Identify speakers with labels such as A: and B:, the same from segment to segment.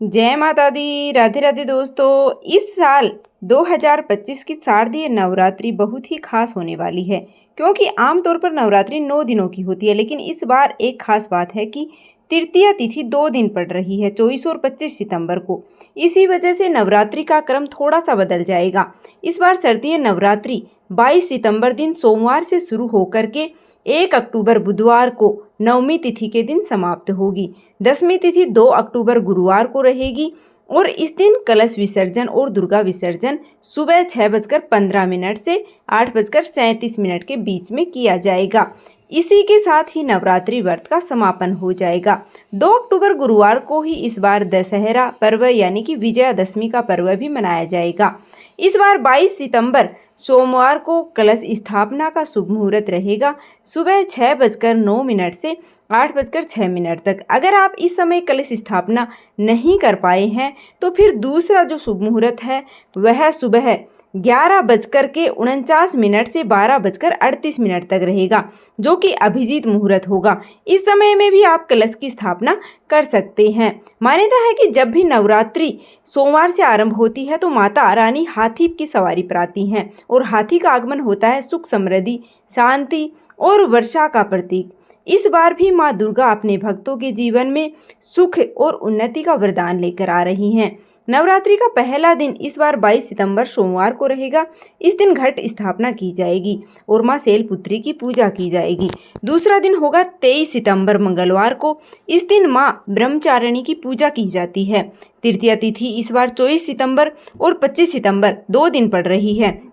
A: जय माता दी। राधे राधे दोस्तों। इस साल 2025 की शारदीय नवरात्रि बहुत ही खास होने वाली है, क्योंकि आमतौर पर नवरात्रि 9 दिनों की होती है, लेकिन इस बार एक खास बात है कि तृतीया तिथि 2 दिन पड़ रही है, 24 और 25 सितंबर को। इसी वजह से नवरात्रि का क्रम थोड़ा सा बदल जाएगा। इस बार शारदीय नवरात्रि 22 सितंबर दिन सोमवार से शुरू होकर के 1 अक्टूबर बुधवार को नवमी तिथि के दिन समाप्त होगी। 10वीं तिथि 2 अक्टूबर गुरुवार को रहेगी और इस दिन कलश विसर्जन और दुर्गा विसर्जन सुबह 6:15 से 8:37 के बीच में किया जाएगा। इसी के साथ ही नवरात्रि व्रत का समापन हो जाएगा। 2 अक्टूबर गुरुवार को ही इस बार दशहरा पर्व यानी कि विजयादशमी का पर्व भी मनाया जाएगा। इस बार 22 सितंबर सोमवार को कलश स्थापना का शुभ मुहूर्त रहेगा, सुबह 6:09 से 8:06 तक। अगर आप इस समय कलश स्थापना नहीं कर पाए हैं तो फिर दूसरा जो शुभ मुहूर्त है वह सुबह 11:49 से 12:38 तक रहेगा, जो कि अभिजीत मुहूर्त होगा। इस समय में भी आप कलश की स्थापना कर सकते हैं। मान्यता है कि जब भी नवरात्रि सोमवार से आरंभ होती है तो माता रानी हाथी की सवारी पर आती हैं और हाथी का आगमन होता है सुख, समृद्धि, शांति और वर्षा का प्रतीक। इस बार भी माँ दुर्गा अपने भक्तों के जीवन में सुख और उन्नति का वरदान लेकर आ रही हैं। नवरात्रि का पहला दिन इस बार 22 सितंबर सोमवार को रहेगा। इस दिन घट स्थापना की जाएगी और माँ शैलपुत्री की पूजा की जाएगी। दूसरा दिन होगा 23 सितंबर मंगलवार को। इस दिन माँ ब्रह्मचारिणी की पूजा की जाती है। तृतीया तिथि इस बार 24 सितंबर और 25 सितंबर 2 दिन पड़ रही है।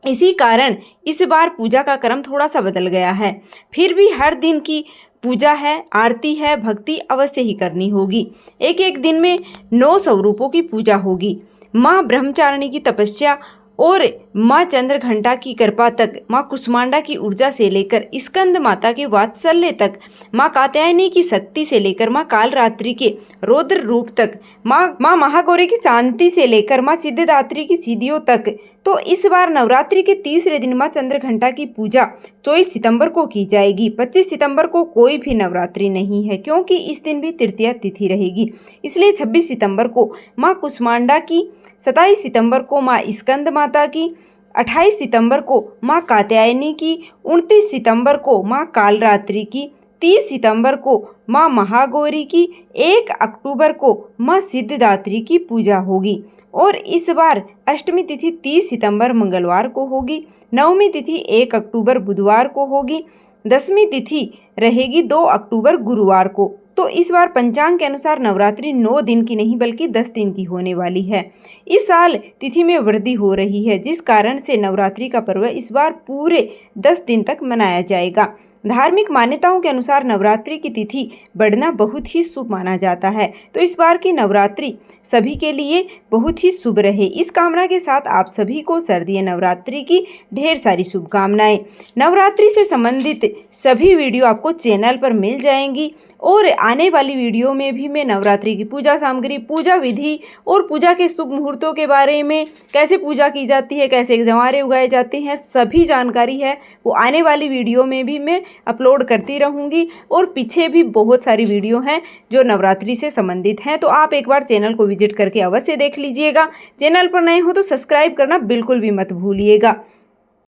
A: इसी कारण इस बार पूजा का क्रम थोड़ा सा बदल गया है। फिर भी हर दिन की पूजा है, आरती है, भक्ति अवश्य ही करनी होगी। एक एक दिन में 9 स्वरूपों की पूजा होगी। माँ ब्रह्मचारिणी की तपस्या और माँ चंद्रघंटा की कृपा तक, माँ कुष्मांडा की ऊर्जा से लेकर स्कंद माता के वात्सल्य तक, माँ कात्यायनी की शक्ति से लेकर माँ कालरात्रि के रौद्र रूप तक, माँ महागौरी की शांति से लेकर माँ सिद्धिदात्री की सिद्धियों तक। तो इस बार नवरात्रि के तीसरे दिन माँ चंद्रघंटा की पूजा 24 सितंबर को की जाएगी। 25 सितंबर को कोई भी नवरात्रि नहीं है, क्योंकि इस दिन भी तृतीया तिथि रहेगी। इसलिए 26 सितंबर को माँ कुष्मांडा की, 27 सितंबर को माँ स्कंद माता की, 28 सितंबर को माँ कात्यायनी की, 29 सितंबर को माँ कालरात्रि की, 30 सितंबर को माँ महागौरी की, 1 अक्टूबर को माँ सिद्धिदात्री की पूजा होगी। और इस बार अष्टमी तिथि 30 सितंबर मंगलवार को होगी। नवमी तिथि 1 अक्टूबर बुधवार को होगी। 10वीं तिथि रहेगी 2 अक्टूबर गुरुवार को। तो इस बार पंचांग के अनुसार नवरात्रि 9 दिन की नहीं बल्कि 10 दिन की होने वाली है। इस साल तिथि में वृद्धि हो रही है, जिस कारण से नवरात्रि का पर्व इस बार पूरे 10 दिन तक मनाया जाएगा। धार्मिक मान्यताओं के अनुसार नवरात्रि की तिथि बढ़ना बहुत ही शुभ माना जाता है। तो इस बार की नवरात्रि सभी के लिए बहुत ही शुभ रहे, इस कामना के साथ आप सभी को शारदीय नवरात्रि की ढेर सारी शुभकामनाएं। नवरात्रि से संबंधित सभी वीडियो आपको चैनल पर मिल जाएंगी और आने वाली वीडियो में भी मैं नवरात्रि की पूजा सामग्री, पूजा विधि और पूजा के शुभ मुहूर्तों के बारे में, कैसे पूजा की जाती है, कैसे जवारे उगाए जाते हैं, सभी जानकारी है वो आने वाली वीडियो में भी मैं अपलोड करती रहूँगी। और पीछे भी बहुत सारी वीडियो हैं जो नवरात्रि से संबंधित हैं, तो आप एक बार चैनल को विजिट करके अवश्य देख लीजिएगा। चैनल पर नए हो तो सब्सक्राइब करना बिल्कुल भी मत भूलिएगा।